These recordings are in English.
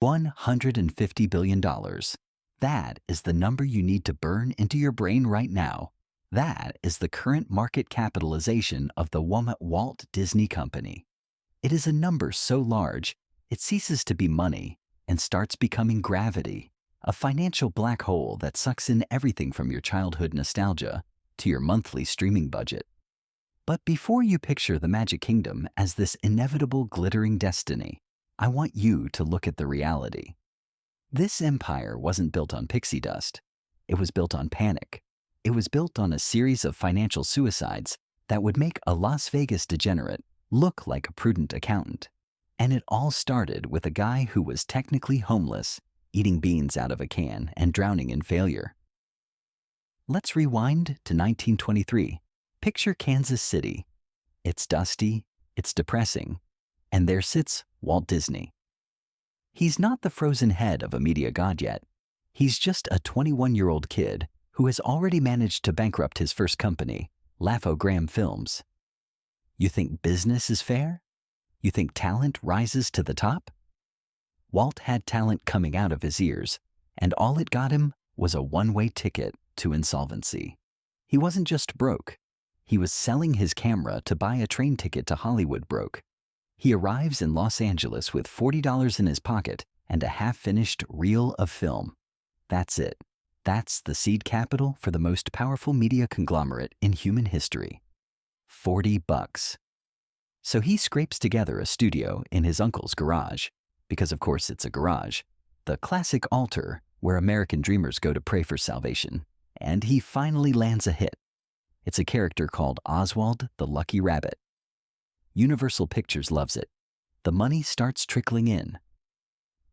$150 billion. That is the number you need to burn into your brain right now. That is the current market capitalization of the Walt Disney Company. It is a number so large, it ceases to be money and starts becoming gravity, a financial black hole that sucks in everything from your childhood nostalgia to your monthly streaming budget. But before you picture the Magic Kingdom as this inevitable glittering destiny, I want you to look at the reality. This empire wasn't built on pixie dust. It was built on panic. It was built on a series of financial suicides that would make a Las Vegas degenerate look like a prudent accountant. And it all started with a guy who was technically homeless, eating beans out of a can and drowning in failure. Let's rewind to 1923. Picture Kansas City. It's dusty, it's depressing, and there sits Walt Disney. He's not the frozen head of a media god yet. He's just a 21-year-old kid who has already managed to bankrupt his first company, Laugh-O-Gram Films. You think business is fair? You think talent rises to the top? Walt had talent coming out of his ears, and all it got him was a one-way ticket to insolvency. He wasn't just broke. He was selling his camera to buy a train ticket to Hollywood broke. He arrives in Los Angeles with $40 in his pocket and a half-finished reel of film. That's it. That's the seed capital for the most powerful media conglomerate in human history. $40. So he scrapes together a studio in his uncle's garage, because of course it's a garage, the classic altar where American dreamers go to pray for salvation, and he finally lands a hit. It's a character called Oswald the Lucky Rabbit. Universal Pictures loves it. The money starts trickling in.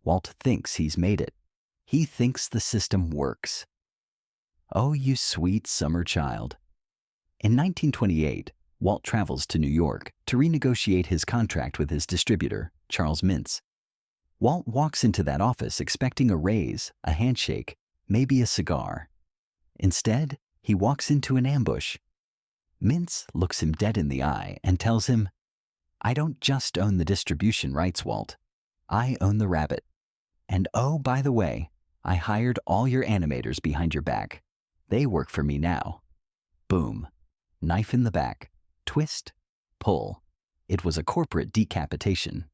Walt thinks he's made it. He thinks the system works. Oh, you sweet summer child. In 1928, Walt travels to New York to renegotiate his contract with his distributor, Charles Mintz. Walt walks into that office expecting a raise, a handshake, maybe a cigar. Instead, he walks into an ambush. Mintz looks him dead in the eye and tells him, "I don't just own the distribution rights, Walt. I own the rabbit. And oh, by the way, I hired all your animators behind your back. They work for me now." Boom. Knife in the back. Twist. Pull. It was a corporate decapitation.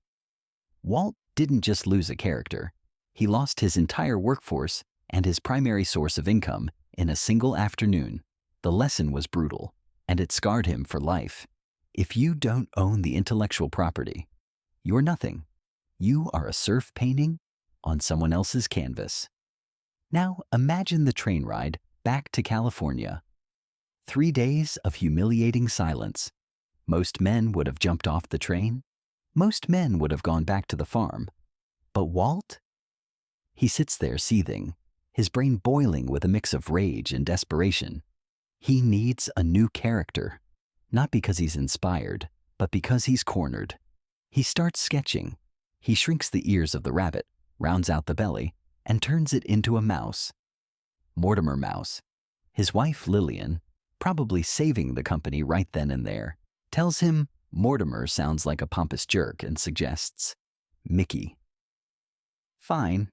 Walt didn't just lose a character. He lost his entire workforce and his primary source of income in a single afternoon. The lesson was brutal, and it scarred him for life. If you don't own the intellectual property, you're nothing. You are a surf painting on someone else's canvas. Now imagine the train ride back to California. 3 days of humiliating silence. Most men would have jumped off the train. Most men would have gone back to the farm. But Walt? He sits there seething, his brain boiling with a mix of rage and desperation. He needs a new character, not because he's inspired, but because he's cornered. He starts sketching. He shrinks the ears of the rabbit, rounds out the belly, and turns it into a mouse. Mortimer Mouse. His wife, Lillian, probably saving the company right then and there, tells him Mortimer sounds like a pompous jerk and suggests Mickey. Fine.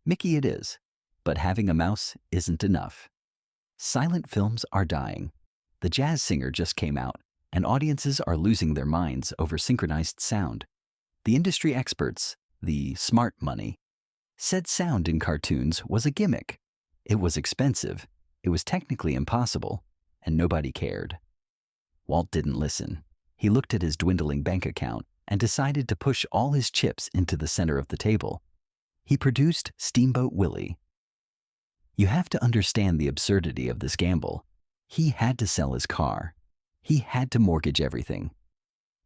Mickey it is, but having a mouse isn't enough. Silent films are dying. The Jazz Singer just came out, and audiences are losing their minds over synchronized sound. The industry experts, the smart money, said sound in cartoons was a gimmick. It was expensive, it was technically impossible, and nobody cared. Walt didn't listen. He looked at his dwindling bank account and decided to push all his chips into the center of the table. He produced Steamboat Willie. You have to understand the absurdity of this gamble. He had to sell his car. He had to mortgage everything.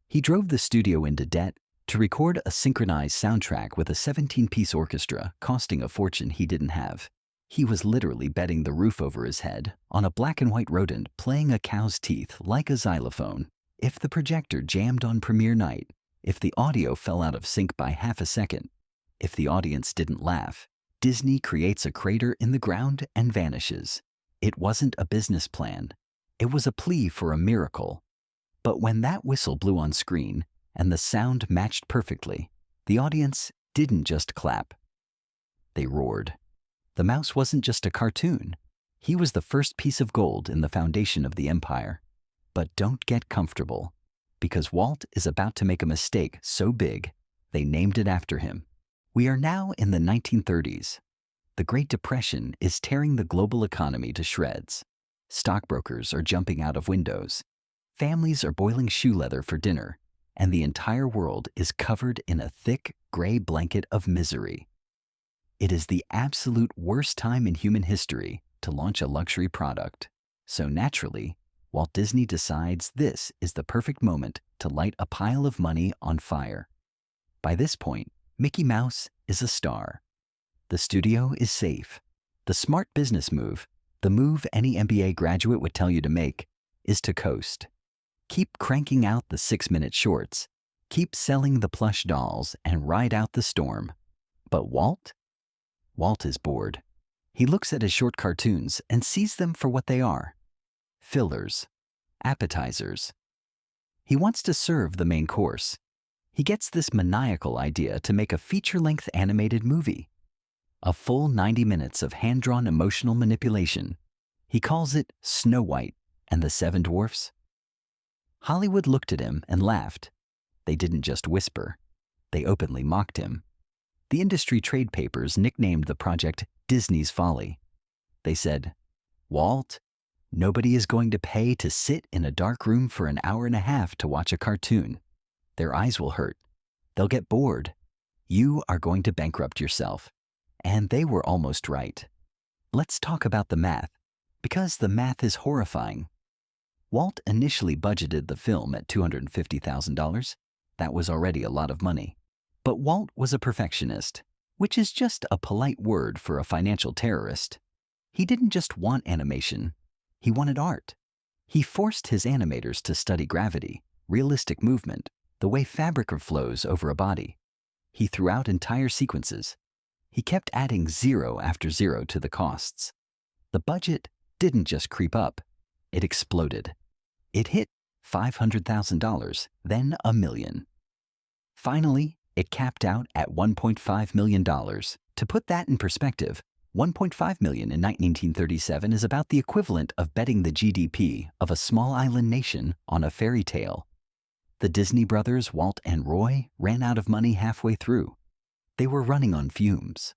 He drove the studio into debt to record a synchronized soundtrack with a 17-piece orchestra costing a fortune he didn't have. He was literally betting the roof over his head on a black and white rodent playing a cow's teeth like a xylophone. If the projector jammed on premiere night, if the audio fell out of sync by half a second, if the audience didn't laugh, Disney creates a crater in the ground and vanishes. It wasn't a business plan. It was a plea for a miracle. But when that whistle blew on screen and the sound matched perfectly, the audience didn't just clap. They roared. The mouse wasn't just a cartoon. He was the first piece of gold in the foundation of the empire. But don't get comfortable, because Walt is about to make a mistake so big, they named it after him. We are now in the 1930s. The Great Depression is tearing the global economy to shreds. Stockbrokers are jumping out of windows. Families are boiling shoe leather for dinner, and the entire world is covered in a thick, gray blanket of misery. It is the absolute worst time in human history to launch a luxury product. So naturally, Walt Disney decides this is the perfect moment to light a pile of money on fire. By this point, Mickey Mouse is a star. The studio is safe. The smart business move, the move any MBA graduate would tell you to make, is to coast. Keep cranking out the 6-minute shorts. Keep selling the plush dolls and ride out the storm. But Walt? Walt is bored. He looks at his short cartoons and sees them for what they are. Fillers. Appetizers. He wants to serve the main course. He gets this maniacal idea to make a feature-length animated movie. A full 90 minutes of hand-drawn emotional manipulation. He calls it Snow White and the Seven Dwarfs. Hollywood looked at him and laughed. They didn't just whisper. They openly mocked him. The industry trade papers nicknamed the project Disney's Folly. They said, "Walt, nobody is going to pay to sit in a dark room for an hour and a half to watch a cartoon. Their eyes will hurt. They'll get bored. You are going to bankrupt yourself." And they were almost right. Let's talk about the math, because the math is horrifying. Walt initially budgeted the film at $250,000. That was already a lot of money. But Walt was a perfectionist, which is just a polite word for a financial terrorist. He didn't just want animation. He wanted art. He forced his animators to study gravity, realistic movement, the way fabric flows over a body. He threw out entire sequences. He kept adding zero after zero to the costs. The budget didn't just creep up, it exploded. It hit $500,000, then $1 million. Finally, it capped out at $1.5 million. To put that in perspective, $1.5 million in 1937 is about the equivalent of betting the GDP of a small island nation on a fairy tale. The Disney brothers, Walt and Roy, ran out of money halfway through. They were running on fumes.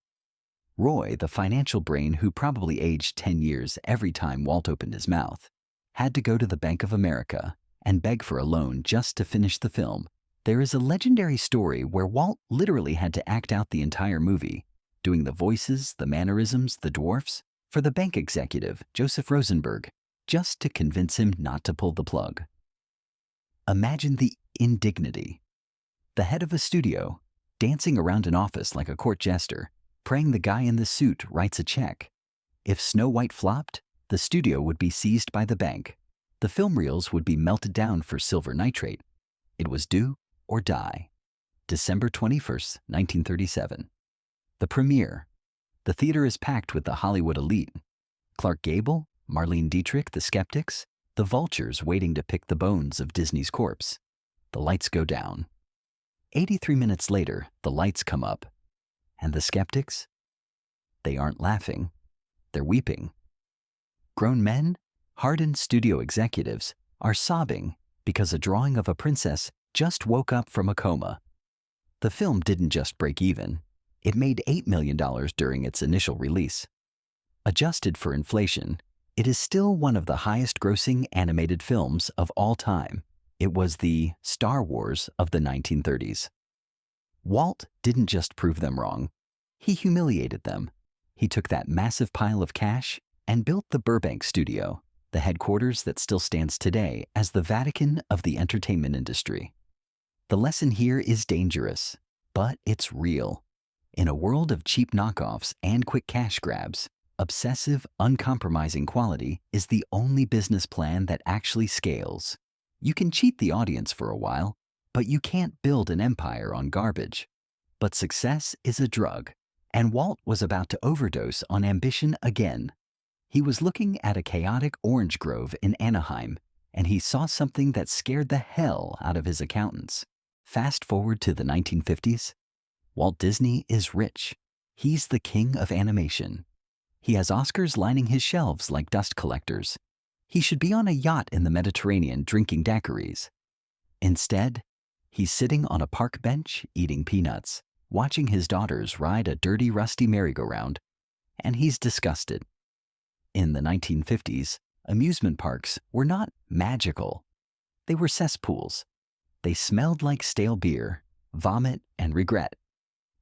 Roy, the financial brain who probably aged 10 years every time Walt opened his mouth, had to go to the Bank of America and beg for a loan just to finish the film. There is a legendary story where Walt literally had to act out the entire movie, doing the voices, the mannerisms, the dwarfs, for the bank executive, Joseph Rosenberg, just to convince him not to pull the plug. Imagine the indignity. The head of a studio, dancing around an office like a court jester, praying the guy in the suit writes a check. If Snow White flopped, the studio would be seized by the bank. The film reels would be melted down for silver nitrate. It was do or die. December 21st, 1937. The premiere. The theater is packed with the Hollywood elite. Clark Gable, Marlene Dietrich, the skeptics, the vultures waiting to pick the bones of Disney's corpse. The lights go down. 83 minutes later, the lights come up. And the skeptics? They aren't laughing. They're weeping. Grown men, hardened studio executives, are sobbing because a drawing of a princess just woke up from a coma. The film didn't just break even. It made $8 million during its initial release. Adjusted for inflation, it is still one of the highest-grossing animated films of all time. It was the Star Wars of the 1930s. Walt didn't just prove them wrong. He humiliated them. He took that massive pile of cash and built the Burbank studio, the headquarters that still stands today as the Vatican of the entertainment industry. The lesson here is dangerous, but it's real. In a world of cheap knockoffs and quick cash grabs, obsessive, uncompromising quality is the only business plan that actually scales. You can cheat the audience for a while, but you can't build an empire on garbage. But success is a drug, and Walt was about to overdose on ambition again. He was looking at a chaotic orange grove in Anaheim, and he saw something that scared the hell out of his accountants. Fast forward to the 1950s. Walt Disney is rich. He's the king of animation. He has Oscars lining his shelves like dust collectors. He should be on a yacht in the Mediterranean drinking daiquiris. Instead, he's sitting on a park bench eating peanuts, watching his daughters ride a dirty, rusty merry-go-round, and he's disgusted. In the 1950s, amusement parks were not magical. They were cesspools. They smelled like stale beer, vomit, and regret.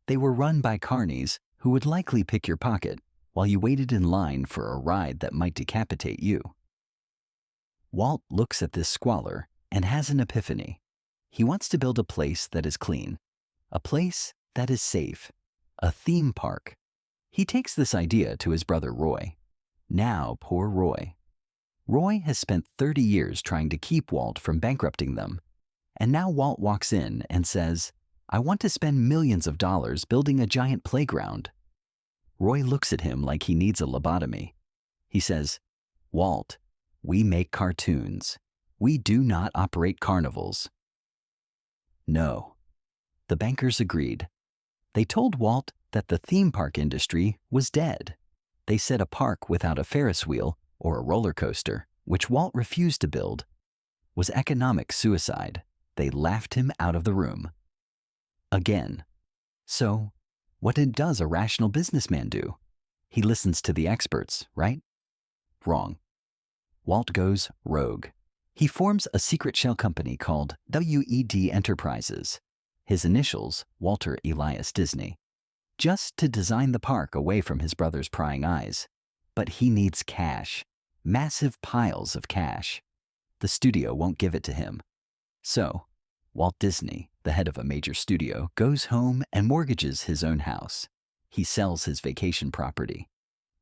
They were run by carnies who would likely pick your pocket while you waited in line for a ride that might decapitate you. Walt looks at this squalor and has an epiphany. He wants to build a place that is clean, a place that is safe, a theme park. He takes this idea to his brother Roy. Now, poor Roy. Roy has spent 30 years trying to keep Walt from bankrupting them. And now Walt walks in and says, "I want to spend millions of dollars building a giant playground." Roy looks at him like he needs a lobotomy. He says, "Walt, we make cartoons. We do not operate carnivals." No. The bankers agreed. They told Walt that the theme park industry was dead. They said a park without a Ferris wheel or a roller coaster, which Walt refused to build, was economic suicide. They laughed him out of the room. Again. So, what does a rational businessman do? He listens to the experts, right? Wrong. Walt goes rogue. He forms a secret shell company called WED Enterprises, his initials Walter Elias Disney, just to design the park away from his brother's prying eyes. But he needs cash, massive piles of cash. The studio won't give it to him. So, Walt Disney, the head of a major studio, goes home and mortgages his own house. He sells his vacation property.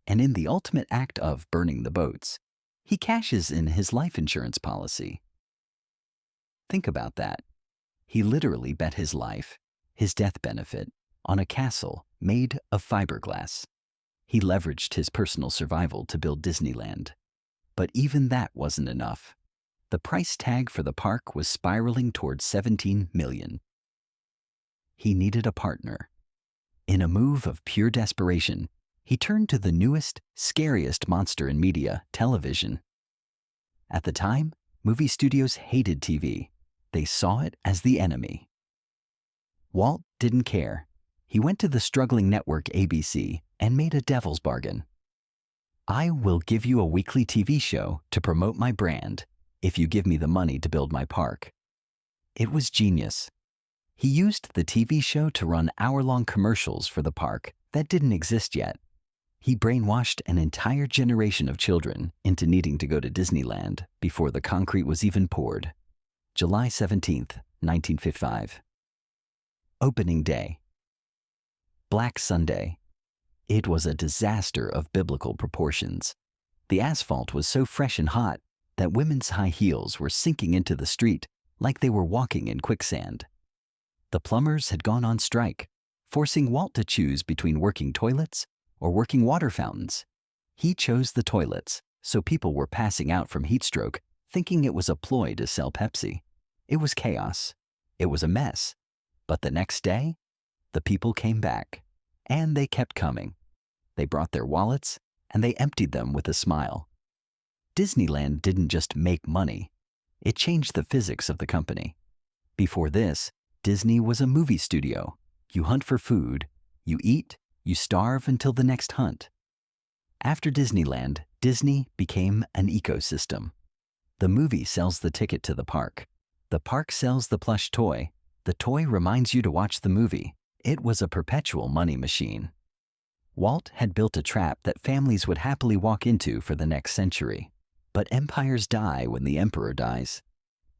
And in the ultimate act of burning the boats, he cashes in his life insurance policy. Think about that. He literally bet his life, his death benefit, on a castle made of fiberglass. He leveraged his personal survival to build Disneyland. But even that wasn't enough. The price tag for the park was spiraling towards $17 million. He needed a partner. In a move of pure desperation, he turned to the newest, scariest monster in media, television. At the time, movie studios hated TV. They saw it as the enemy. Walt didn't care. He went to the struggling network ABC and made a devil's bargain. "I will give you a weekly TV show to promote my brand if you give me the money to build my park." It was genius. He used the TV show to run hour-long commercials for the park that didn't exist yet. He brainwashed an entire generation of children into needing to go to Disneyland before the concrete was even poured. July 17th, 1955. Opening day. Black Sunday. It was a disaster of biblical proportions. The asphalt was so fresh and hot that women's high heels were sinking into the street like they were walking in quicksand. The plumbers had gone on strike, forcing Walt to choose between working toilets or working water fountains. He chose the toilets, so people were passing out from heat stroke, thinking it was a ploy to sell Pepsi. It was chaos. It was a mess. But the next day, the people came back, and they kept coming. They brought their wallets, and they emptied them with a smile. Disneyland didn't just make money. It changed the physics of the company. Before this, Disney was a movie studio. You hunt for food, you eat, you starve until the next hunt. After Disneyland, Disney became an ecosystem. The movie sells the ticket to the park sells the plush toy, the toy reminds you to watch the movie. It was a perpetual money machine. Walt had built a trap that families would happily walk into for the next century. But empires die when the emperor dies.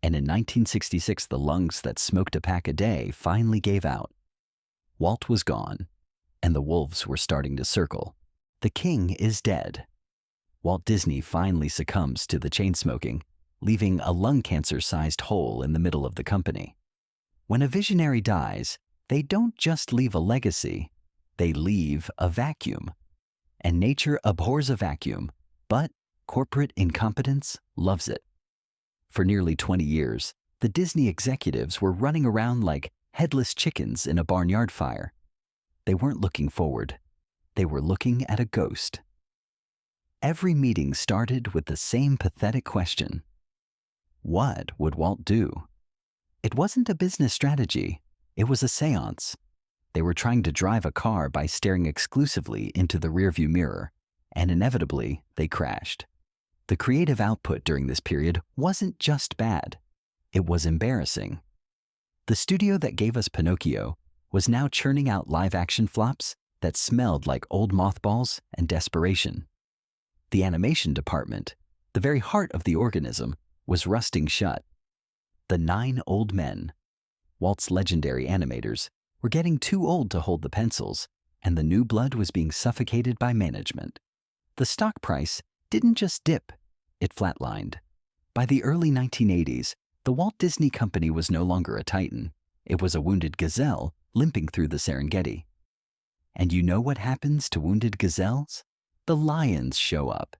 And in 1966, the lungs that smoked a pack a day finally gave out. Walt was gone, and the wolves were starting to circle. The king is dead. Walt Disney finally succumbs to the chain smoking, leaving a lung cancer-sized hole in the middle of the company. When a visionary dies, they don't just leave a legacy, they leave a vacuum. And nature abhors a vacuum, but corporate incompetence loves it. For nearly 20 years, the Disney executives were running around like headless chickens in a barnyard fire, They weren't looking forward. They were looking at a ghost. Every meeting started with the same pathetic question. What would Walt do? It wasn't a business strategy. It was a seance. They were trying to drive a car by staring exclusively into the rearview mirror, and inevitably, they crashed. The creative output during this period wasn't just bad. It was embarrassing. The studio that gave us Pinocchio was now churning out live-action flops that smelled like old mothballs and desperation. The animation department, the very heart of the organism, was rusting shut. The 9 old men, Walt's legendary animators, were getting too old to hold the pencils, and the new blood was being suffocated by management. The stock price didn't just dip, it flatlined. By the early 1980s, the Walt Disney Company was no longer a titan. It was a wounded gazelle limping through the Serengeti. And you know what happens to wounded gazelles? The lions show up.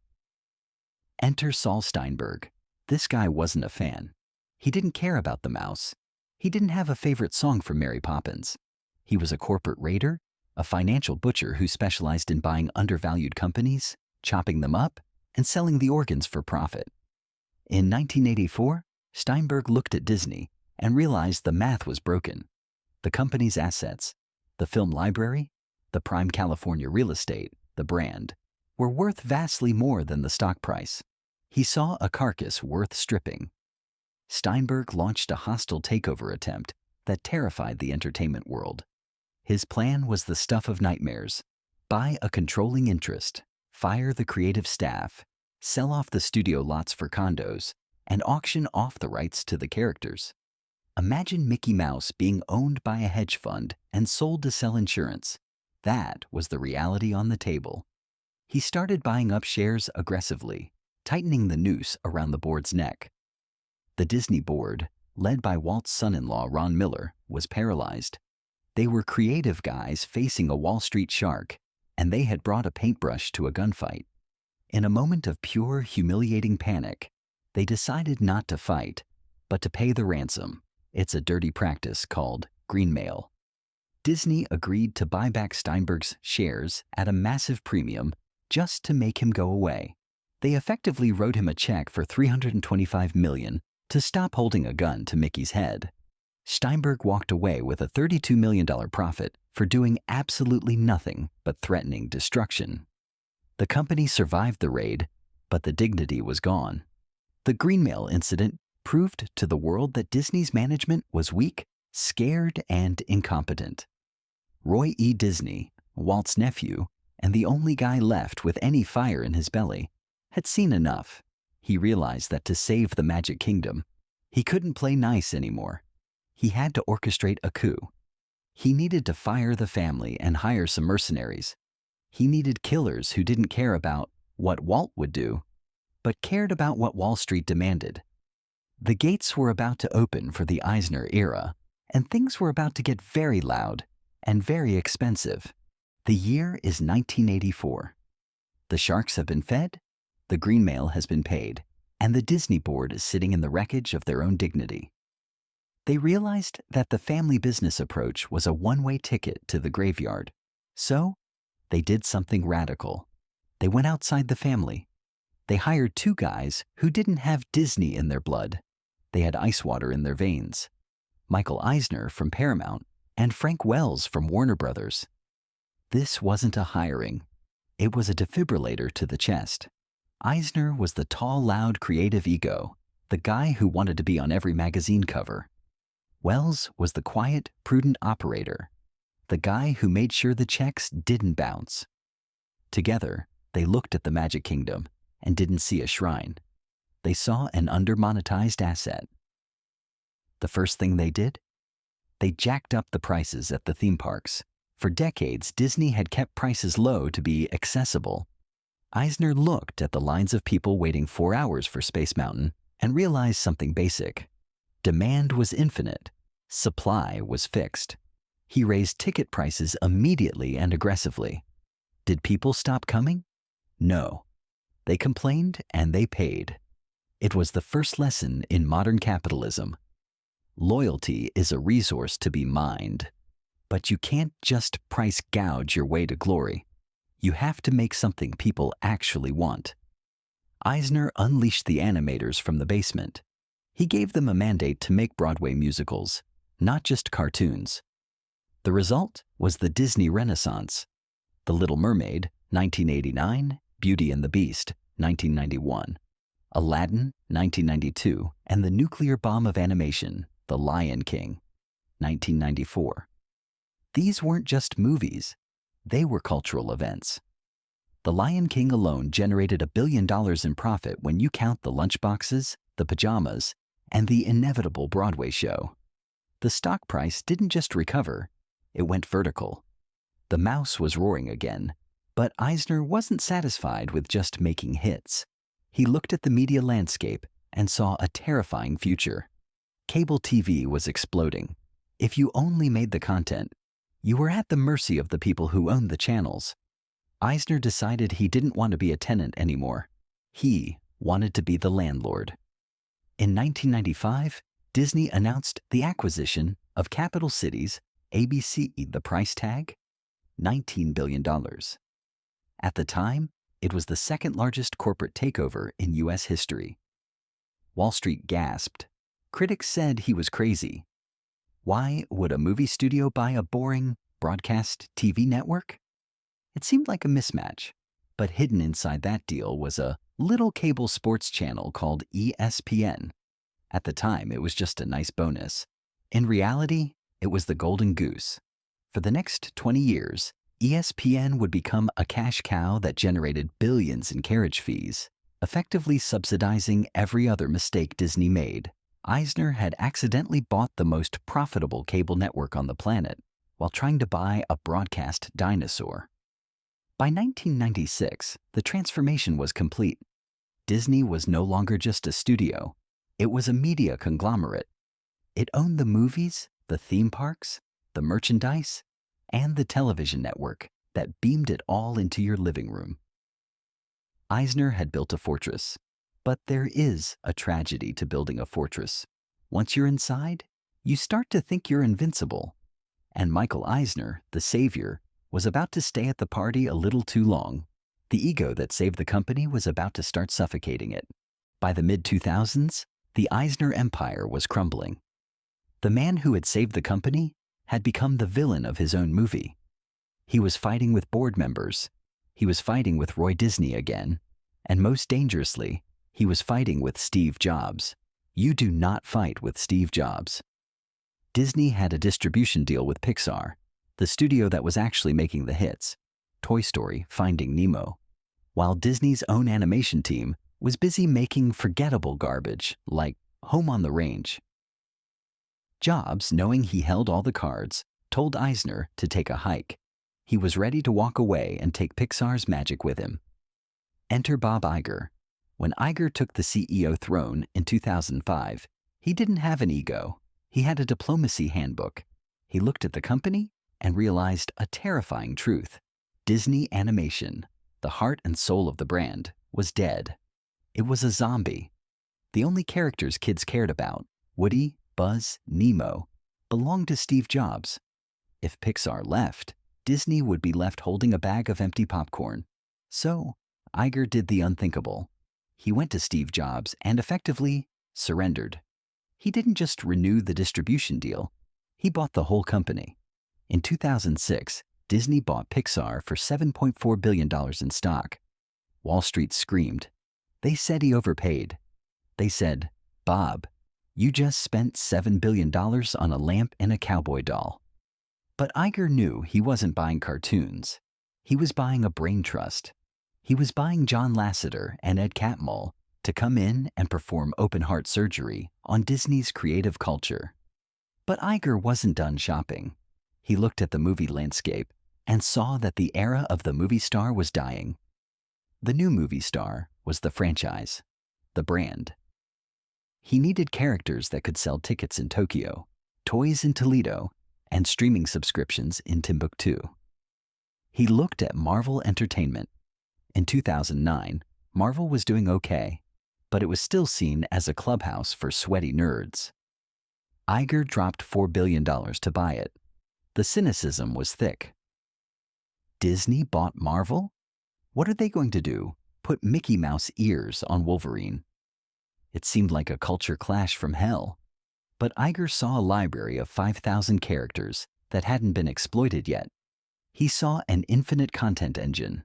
Enter Saul Steinberg. This guy wasn't a fan. He didn't care about the mouse. He didn't have a favorite song from Mary Poppins. He was a corporate raider, a financial butcher who specialized in buying undervalued companies, chopping them up, and selling the organs for profit. In 1984, Steinberg looked at Disney and realized the math was broken. The company's assets, the film library, the prime California real estate, the brand, were worth vastly more than the stock price. He saw a carcass worth stripping. Steinberg launched a hostile takeover attempt that terrified the entertainment world. His plan was the stuff of nightmares. Buy a controlling interest, fire the creative staff, sell off the studio lots for condos, and auction off the rights to the characters. Imagine Mickey Mouse being owned by a hedge fund and sold to sell insurance. That was the reality on the table. He started buying up shares aggressively, tightening the noose around the board's neck. The Disney board, led by Walt's son-in-law Ron Miller, was paralyzed. They were creative guys facing a Wall Street shark, and they had brought a paintbrush to a gunfight. In a moment of pure, humiliating panic, they decided not to fight, but to pay the ransom. It's a dirty practice called greenmail. Disney agreed to buy back Steinberg's shares at a massive premium just to make him go away. They effectively wrote him a check for $325 million to stop holding a gun to Mickey's head. Steinberg walked away with a $32 million profit for doing absolutely nothing but threatening destruction. The company survived the raid, but the dignity was gone. The greenmail incident proved to the world that Disney's management was weak, scared, and incompetent. Roy E. Disney, Walt's nephew, and the only guy left with any fire in his belly, had seen enough. He realized that to save the Magic Kingdom, he couldn't play nice anymore. He had to orchestrate a coup. He needed to fire the family and hire some mercenaries. He needed killers who didn't care about what Walt would do, but cared about what Wall Street demanded. The gates were about to open for the Eisner era, and things were about to get very loud and very expensive. The year is 1984. The sharks have been fed, the greenmail has been paid, and the Disney board is sitting in the wreckage of their own dignity. They realized that the family business approach was a one-way ticket to the graveyard. So, they did something radical. They went outside the family. They hired 2 guys who didn't have Disney in their blood. They had ice water in their veins. Michael Eisner from Paramount and Frank Wells from Warner Brothers. This wasn't a hiring. It was a defibrillator to the chest. Eisner was the tall, loud, creative ego, the guy who wanted to be on every magazine cover. Wells was the quiet, prudent operator, the guy who made sure the checks didn't bounce. Together, they looked at the Magic Kingdom and didn't see a shrine. They saw an under-monetized asset. The first thing they did? They jacked up the prices at the theme parks. For decades, Disney had kept prices low to be accessible. Eisner looked at the lines of people waiting 4 hours for Space Mountain and realized something basic. Demand was infinite. Supply was fixed. He raised ticket prices immediately and aggressively. Did people stop coming? No. They complained and they paid. It was the first lesson in modern capitalism. Loyalty is a resource to be mined. But you can't just price gouge your way to glory. You have to make something people actually want. Eisner unleashed the animators from the basement. He gave them a mandate to make Broadway musicals, not just cartoons. The result was the Disney Renaissance. The Little Mermaid, 1989, Beauty and the Beast, 1991, Aladdin, 1992, and the nuclear bomb of animation, The Lion King, 1994. These weren't just movies, they were cultural events. The Lion King alone generated $1 billion in profit when you count the lunchboxes, the pajamas, and the inevitable Broadway show. The stock price didn't just recover, it went vertical. The mouse was roaring again, but Eisner wasn't satisfied with just making hits. He looked at the media landscape and saw a terrifying future. Cable TV was exploding. If you only made the content, you were at the mercy of the people who owned the channels. Eisner decided he didn't want to be a tenant anymore. He wanted to be the landlord. In 1995, Disney announced the acquisition of Capital Cities, ABC. The price tag? $19 billion. At the time, it was the second largest corporate takeover in U.S. history. Wall Street gasped. Critics said he was crazy. Why would a movie studio buy a boring broadcast TV network? It seemed like a mismatch, but hidden inside that deal was a little cable sports channel called ESPN. At the time, it was just a nice bonus. In reality, it was the golden goose. For the next 20 years, ESPN would become a cash cow that generated billions in carriage fees, effectively subsidizing every other mistake Disney made. Eisner had accidentally bought the most profitable cable network on the planet while trying to buy a broadcast dinosaur. By 1996, the transformation was complete. Disney was no longer just a studio. It was a media conglomerate. It owned the movies, the theme parks, the merchandise, and the television network that beamed it all into your living room. Eisner had built a fortress, but there is a tragedy to building a fortress. Once you're inside, you start to think you're invincible. And Michael Eisner, the savior, was about to stay at the party a little too long. The ego that saved the company was about to start suffocating it. By the mid-2000s, the Eisner empire was crumbling. The man who had saved the company had become the villain of his own movie. He was fighting with board members. He was fighting with Roy Disney again. And most dangerously, he was fighting with Steve Jobs. You do not fight with Steve Jobs. Disney had a distribution deal with Pixar, the studio that was actually making the hits, Toy Story, Finding Nemo, while Disney's own animation team was busy making forgettable garbage like Home on the Range. Jobs, knowing he held all the cards, told Eisner to take a hike. He was ready to walk away and take Pixar's magic with him. Enter Bob Iger. When Iger took the CEO throne in 2005, he didn't have an ego. He had a diplomacy handbook. He looked at the company and realized a terrifying truth. Disney Animation, the heart and soul of the brand, was dead. It was a zombie. The only characters kids cared about, Woody, Buzz, Nemo, belonged to Steve Jobs. If Pixar left, Disney would be left holding a bag of empty popcorn. So, Iger did the unthinkable. He went to Steve Jobs and effectively surrendered. He didn't just renew the distribution deal, he bought the whole company. In 2006, Disney bought Pixar for $7.4 billion in stock. Wall Street screamed. They said he overpaid. They said, "Bob, you just spent $7 billion on a lamp and a cowboy doll." But Iger knew he wasn't buying cartoons. He was buying a brain trust. He was buying John Lasseter and Ed Catmull to come in and perform open-heart surgery on Disney's creative culture. But Iger wasn't done shopping. He looked at the movie landscape and saw that the era of the movie star was dying. The new movie star was the franchise, the brand. He needed characters that could sell tickets in Tokyo, toys in Toledo, and streaming subscriptions in Timbuktu. He looked at Marvel Entertainment. In 2009, Marvel was doing okay, but it was still seen as a clubhouse for sweaty nerds. Iger dropped $4 billion to buy it. The cynicism was thick. Disney bought Marvel? What are they going to do? Put Mickey Mouse ears on Wolverine? It seemed like a culture clash from hell. But Iger saw a library of 5,000 characters that hadn't been exploited yet. He saw an infinite content engine.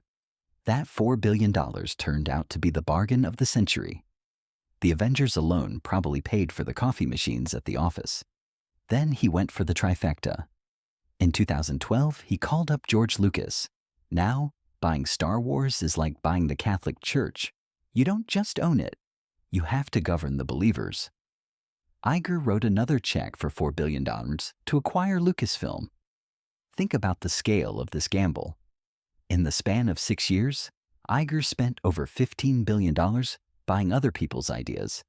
That $4 billion turned out to be the bargain of the century. The Avengers alone probably paid for the coffee machines at the office. Then he went for the trifecta. In 2012, he called up George Lucas. Now, buying Star Wars is like buying the Catholic Church. You don't just own it. You have to govern the believers. Iger wrote another check for $4 billion to acquire Lucasfilm. Think about the scale of this gamble. In the span of 6 years, Iger spent over $15 billion buying other people's ideas.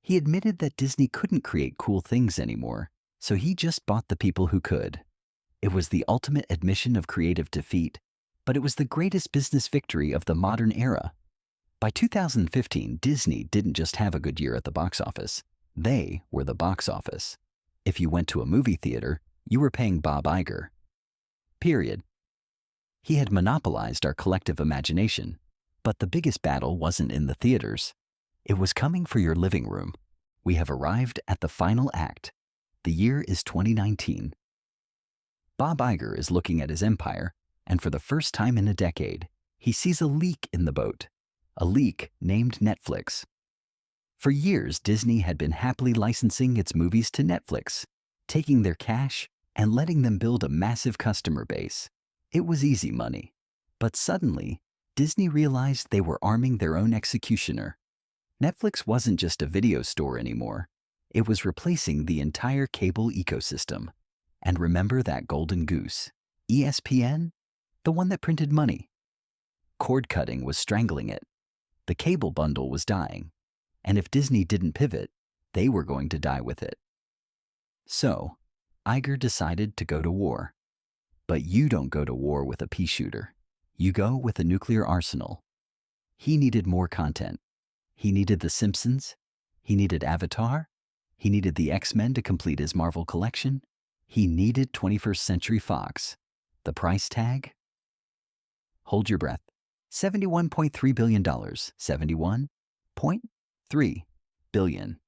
He admitted that Disney couldn't create cool things anymore, so he just bought the people who could. It was the ultimate admission of creative defeat, but it was the greatest business victory of the modern era. By 2015, Disney didn't just have a good year at the box office. They were the box office. If you went to a movie theater, you were paying Bob Iger. Period. He had monopolized our collective imagination, but the biggest battle wasn't in the theaters. It was coming for your living room. We have arrived at the final act. The year is 2019. Bob Iger is looking at his empire, and for the first time in a decade, he sees a leak in the boat. A leak named Netflix. For years, Disney had been happily licensing its movies to Netflix, taking their cash and letting them build a massive customer base. It was easy money. But suddenly, Disney realized they were arming their own executioner. Netflix wasn't just a video store anymore. It was replacing the entire cable ecosystem. And remember that golden goose, ESPN? The one that printed money. Cord cutting was strangling it. The cable bundle was dying. And if Disney didn't pivot, they were going to die with it. So, Iger decided to go to war. But you don't go to war with a pea shooter. You go with a nuclear arsenal. He needed more content. He needed The Simpsons. He needed Avatar. He needed the X-Men to complete his Marvel collection. He needed 21st Century Fox. The price tag? Hold your breath. $71.3 billion. 71.3 billion.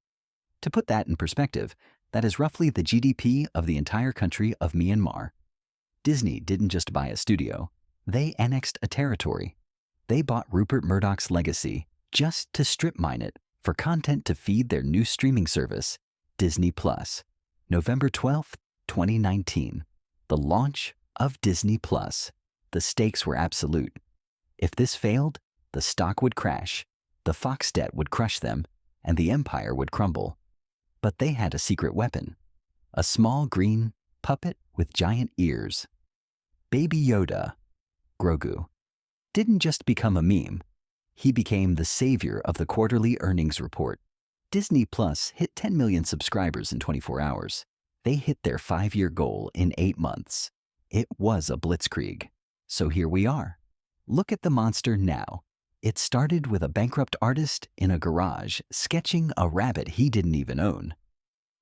To put that in perspective, that is roughly the GDP of the entire country of Myanmar. Disney didn't just buy a studio. They annexed a territory. They bought Rupert Murdoch's legacy just to strip mine it for content to feed their new streaming service, Disney+. November 12th, 2019. The launch of Disney+. The stakes were absolute. If this failed, the stock would crash, the Fox debt would crush them, and the empire would crumble. But they had a secret weapon. A small green puppet with giant ears. Baby Yoda, Grogu, didn't just become a meme. He became the savior of the quarterly earnings report. Disney Plus hit 10 million subscribers in 24 hours. They hit their 5-year goal in 8 months. It was a blitzkrieg. So here we are. Look at the monster now. It started with a bankrupt artist in a garage sketching a rabbit he didn't even own.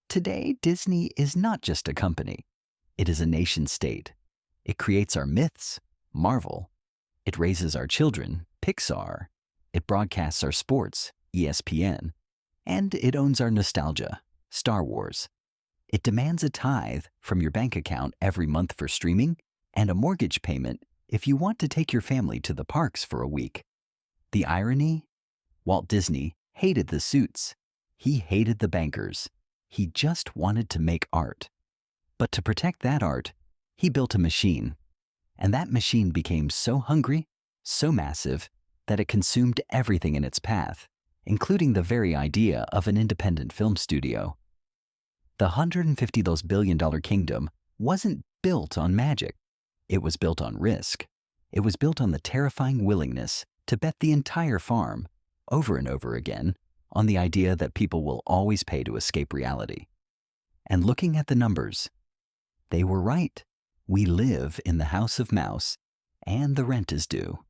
Today, Disney is not just a company. It is a nation-state. It creates our myths, Marvel. It raises our children, Pixar. It broadcasts our sports, ESPN. And it owns our nostalgia, Star Wars. It demands a tithe from your bank account every month for streaming and a mortgage payment if you want to take your family to the parks for a week. The irony? Walt Disney hated the suits. He hated the bankers. He just wanted to make art. But to protect that art, he built a machine. And that machine became so hungry, so massive, that it consumed everything in its path, including the very idea of an independent film studio. The $150 billion kingdom wasn't built on magic. It was built on risk. It was built on the terrifying willingness to bet the entire farm, over and over again, on the idea that people will always pay to escape reality. And looking at the numbers, they were right. We live in the house of mouse, and the rent is due.